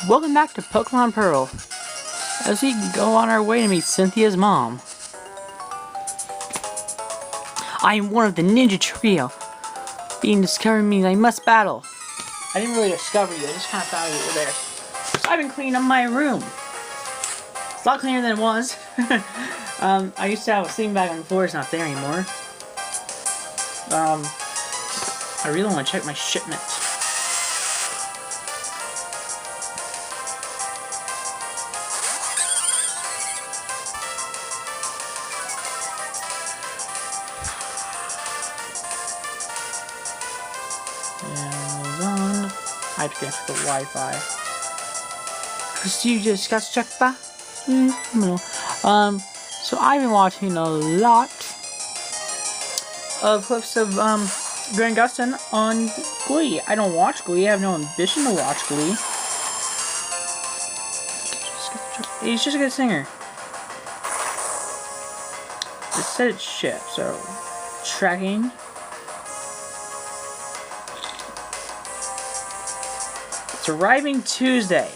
Welcome back to Pokemon Pearl, as we go on our way to meet Cynthia's mom. I am one of the ninja trio. Being discovered means I must battle. I didn't really discover you, I just kind of found you there. So I've been cleaning up my room. It's a lot cleaner than it was. I used to have a sleeping bag on the floor, it's not there anymore. I really want to check my shipment. Amazon. I have to connect to the Wi-Fi. Cause you just got checked by. So I've been watching a lot of clips of Grant Gustin on Glee. I don't watch Glee. I have no ambition to watch Glee. He's just a good singer. It said it's shit. So tracking. It's arriving Tuesday.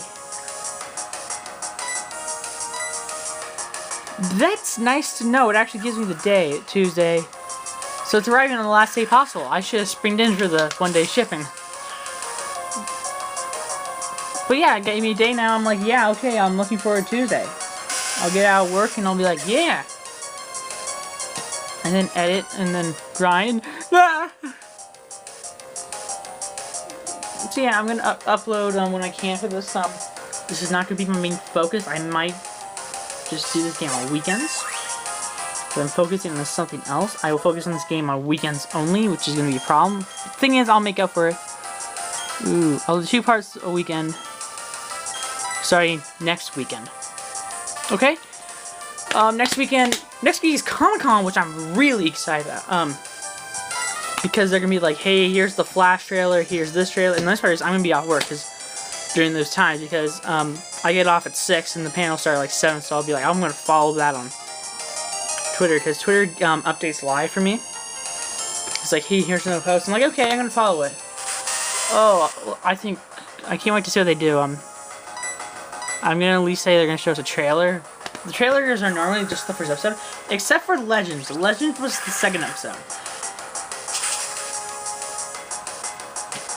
That's nice to know. It actually gives me the day, Tuesday. So it's arriving on the last day possible. I should have springed in for the one-day shipping. But yeah, it gave me a day now. I'm like, yeah, okay, I'm looking forward to Tuesday. I'll get out of work and I'll be like, yeah. And then edit and then grind. Ah! So yeah, I'm gonna upload when I can for this. This is not gonna be my main focus. I might just do this game on weekends. But I'm focusing on something else. I will focus on this game on weekends only, which is gonna be a problem. Thing is, I'll make up for it. Ooh, I'll do 2 parts a weekend. Starting next weekend. Okay? Next week is Comic-Con, which I'm really excited about. Because they're gonna be like, hey, here's the Flash trailer, here's this trailer, and the nice part is I'm gonna be off work during those times because I get off at 6 and the panel starts at like 7, so I'll be like, I'm gonna follow that on Twitter because Twitter updates live for me. It's like, hey, here's another post. I'm like, okay, I'm gonna follow it. Oh, I can't wait to see what they do. I'm gonna at least say they're gonna show us a trailer. The trailers are normally just the first episode, except for Legends. Legends was the second episode.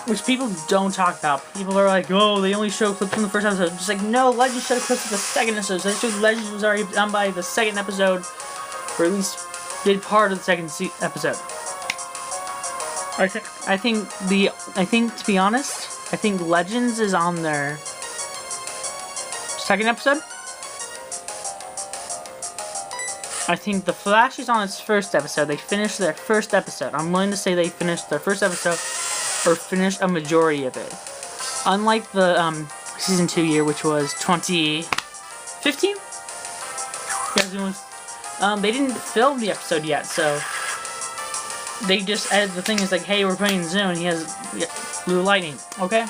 Which people don't talk about. People are like, oh, they only show clips from the first episode. Just like, no, Legends showed clips of the second episode. So they showed Legends was already done by the second episode, or at least did part of the second episode. I think to be honest, I think Legends is on their second episode. I think The Flash is on its first episode. They finished their first episode. I'm willing to say they finished their first episode. Or finished a majority of it. Unlike the season 2 year, which was 2015. Yeah, they didn't film the episode yet, so they just added the thing. Is like, hey, we're playing Zoom, and he has blue lightning. Okay.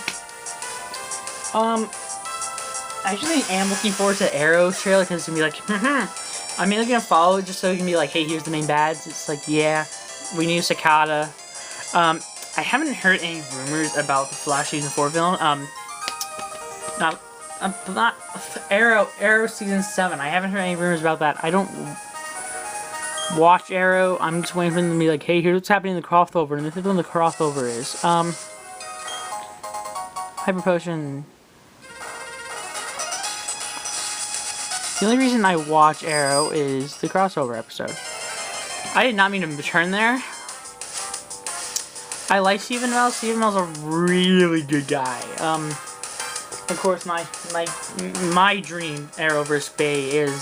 I actually am looking forward to Arrow's trailer because it's gonna be like, I'm mainly gonna follow it just so it can be like, hey, here's the main bads. It's like, yeah, we need Cicada. I haven't heard any rumors about the Flash Season 4 villain. Not Arrow Season 7. I haven't heard any rumors about that. I don't watch Arrow. I'm just waiting for them to be like, hey, here's what's happening in the crossover. And this is when the crossover is. Hyper Potion. The only reason I watch Arrow is the crossover episode. I did not mean to turn there. I like Stephen Amell. Stephen Amell's a really good guy. Of course, my dream Arrowverse Bay is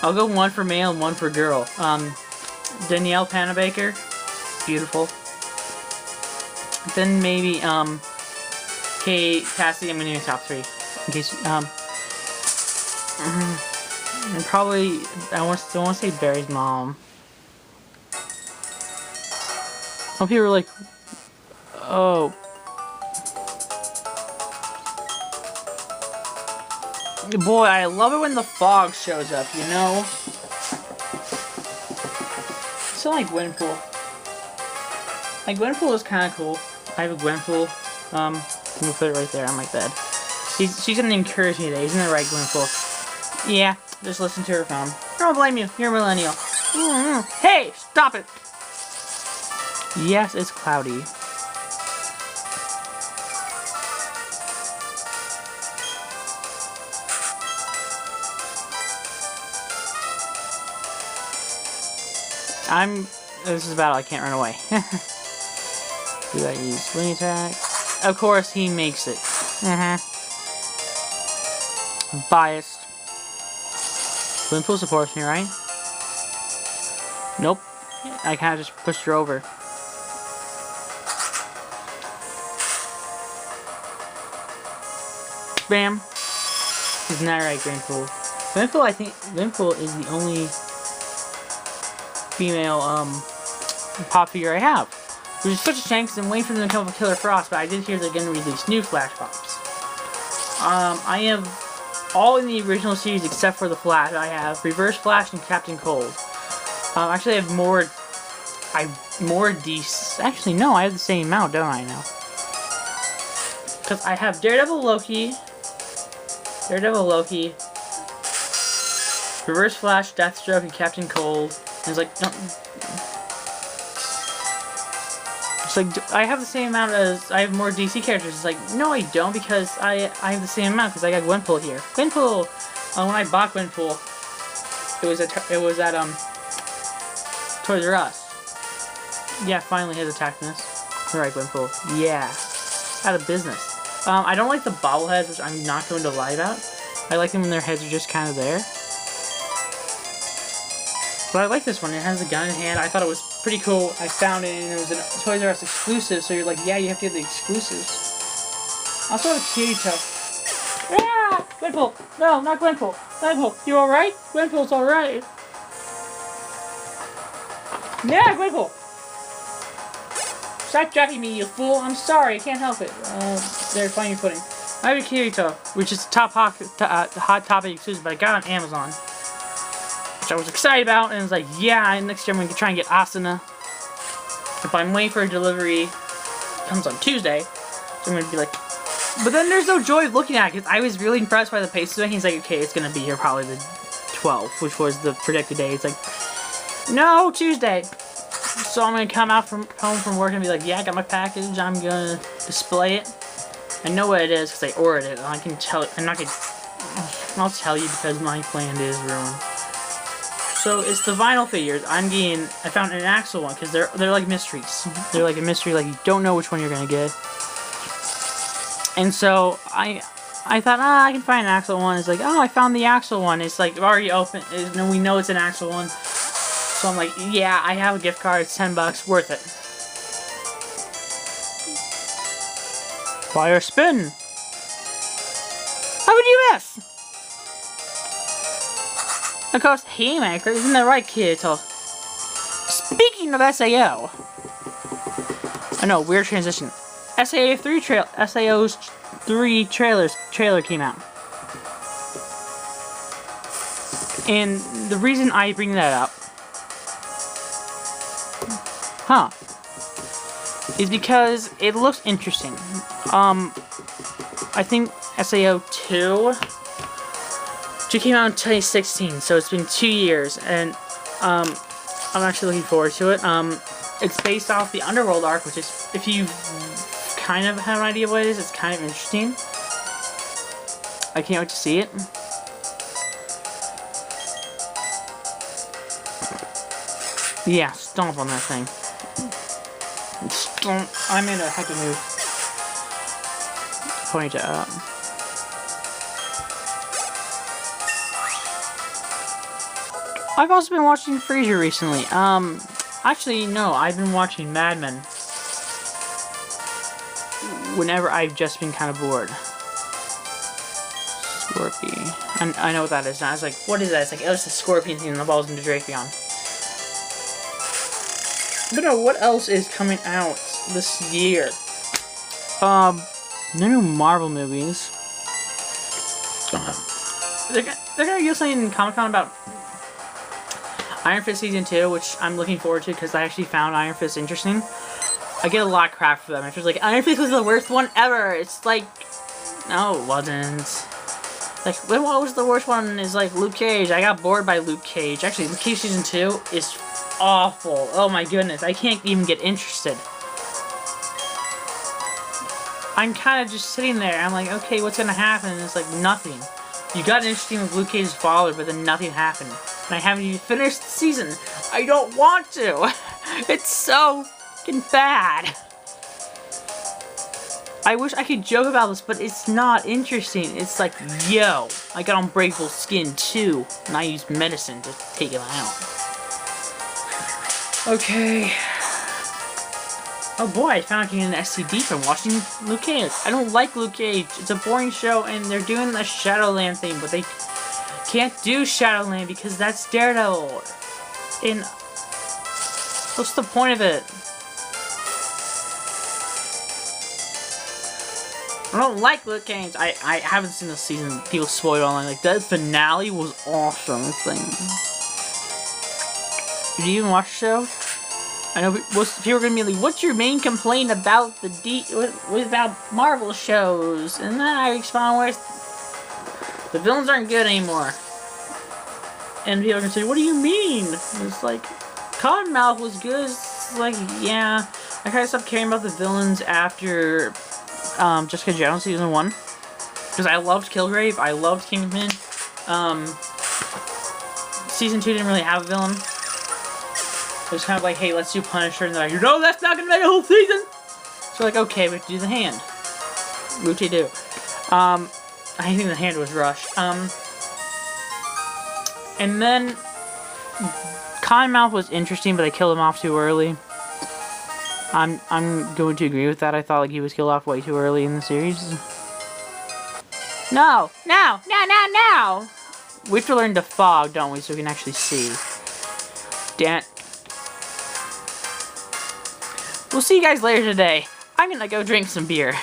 I'll go 1 for male and 1 for girl. Danielle Panabaker, beautiful. Then maybe Kate Cassidy. I'm gonna do top 3 in case and probably I want to say Barry's mom. Some people are like, oh. Boy, I love it when the fog shows up, you know? It's like Gwenpool. Like, Gwenpool is kind of cool. I have a Gwenpool. I'm gonna put it right there on my bed. She's gonna encourage me today, isn't that right, Gwenpool? Yeah, just listen to her phone. I don't blame you, you're a millennial. Hey, stop it! Yes, it's cloudy. This is a battle, I can't run away. Do I use swing attack? Of course, he makes it. Biased. Gwenpool supports me, right? Nope. I kind of just pushed her over. Bam. Isn't that right, Gwenpool? Gwenpool, I think Gwenpool is the only female pop figure I have. Which is such a shame because I'm waiting for them to come up with Killer Frost, but I did hear they're going to release new Flash Pops. I have all in the original series except for the Flash. I have Reverse Flash and Captain Cold. Actually, I have more DC. Actually, no, I have the same amount, don't I now? Because I have Daredevil Loki, Reverse Flash, Deathstroke, and Captain Cold. And it's like, don't. It's like, I have the same amount as, I have more DC characters. It's like, no I don't, because I have the same amount, because I got Gwenpool here. Gwenpool! When I bought Gwenpool, it was at Toys R Us. Yeah, finally his attackness. Alright, Gwenpool. Yeah. Out of business. I don't like the bobbleheads, which I'm not going to lie about. I like them when their heads are just kind of there. But I like this one. It has a gun in hand. I thought it was pretty cool. I found it and it was a Toys R Us exclusive, so you're like, yeah, you have to get the exclusives. I also have a Kirito. Ah! Gwenpool! No, not Gwenpool! Gwenpool, you alright? Gwenpool's alright. Yeah, Gwenpool! Stop jacking me, you fool! I'm sorry, I can't help it. They're finding your footing. I have a Kirito, which is top hot topic exclusive, but I got on Amazon. I was excited about, and I was like, yeah, next year I'm going to try and get Asuna. If I'm waiting for a delivery, it comes on Tuesday, so I'm going to be like, but then there's no joy of looking at it, because I was really impressed by the pace of it. He's like, okay, it's going to be here probably the 12th, which was the predicted day. It's like, no, Tuesday. So I'm going to come out home from work and be like, yeah, I got my package, I'm going to display it. I know what it is, because I ordered it, and I can tell it, I'll tell you because my plan is ruined. So it's the vinyl figures. I found an Axel one because they're like mysteries. They're like a mystery, like you don't know which one you're gonna get. And so I thought, I can find an Axel one. It's like, oh, I found the Axel one. It's like already open, and we know it's an Axel one. So I'm like, yeah, I have a gift card. It's $10, worth it. Fire spin. How would you miss? Of course, Haymaker, isn't that right, Kirito? Speaking of SAO, I know, weird transition. SAO's 3 trailer came out, and the reason I bring that up, is because it looks interesting. I think SAO 2. It came out in 2016, so it's been 2 years, and I'm actually looking forward to it. It's based off the Underworld arc, which is, if you kind of have an idea what it is, it's kind of interesting. I can't wait to see it. Yeah, stomp on that thing. Stomp. I'm gonna have to move. Ponytail up. I've also been watching Frasier recently. Actually, no, I've been watching Mad Men. Whenever I've just been kind of bored. Scorpion. I know what that is now. I was like, what is that? It's like, oh, it's a scorpion thing and the balls into Drapion. But no, what else is coming out this year? The new Marvel movies. They're gonna do something in Comic-Con about Iron Fist Season 2, which I'm looking forward to because I actually found Iron Fist interesting. I get a lot of crap for them. It's just like, Iron Fist was the worst one ever. It's like, no, it wasn't. Like, what was the worst one? Is like Luke Cage. I got bored by Luke Cage. Actually, Luke Cage Season 2 is awful. Oh my goodness, I can't even get interested. I'm kind of just sitting there. I'm like, okay, what's gonna happen? And it's like nothing. You got interesting with Luke Cage's father, but then nothing happened. And I haven't even finished the season. I don't want to. It's so fucking bad. I wish I could joke about this, but it's not interesting. It's like, yo, I got unbreakable skin too, and I use medicine to take it out. Okay. Oh boy, I found out getting an STD from watching Luke Cage. I don't like Luke Cage. It's a boring show, and they're doing the Shadowland thing, but they can't do Shadowland because that's Daredevil. And what's the point of it? I don't like Luke Cage. I haven't seen this season. People spoil it online. Like, that finale was awesome. It's like, did you even watch the show? I know people are gonna be like, "What's your main complaint about about Marvel shows?" And then I respond with, "The villains aren't good anymore." And people are gonna say, "What do you mean?" And it's like, Cottonmouth was good. It's like, yeah, I kind of stopped caring about the villains after Jessica Jones Season 1. Because I loved Killgrave, I loved Kingpin. Season 2 didn't really have a villain. It was kind of like, hey, let's do Punisher, and they're like, no, that's not gonna make a whole season! So like, okay, we have to do the hand. Whoop-de-doo. I think the hand was rushed. And then Cottonmouth was interesting, but they killed him off too early. I'm going to agree with that. I thought like he was killed off way too early in the series. No! No! No! No! No! We have to learn to fog, don't we, so we can actually see. Damn it. We'll see you guys later today. I'm gonna go drink some beer.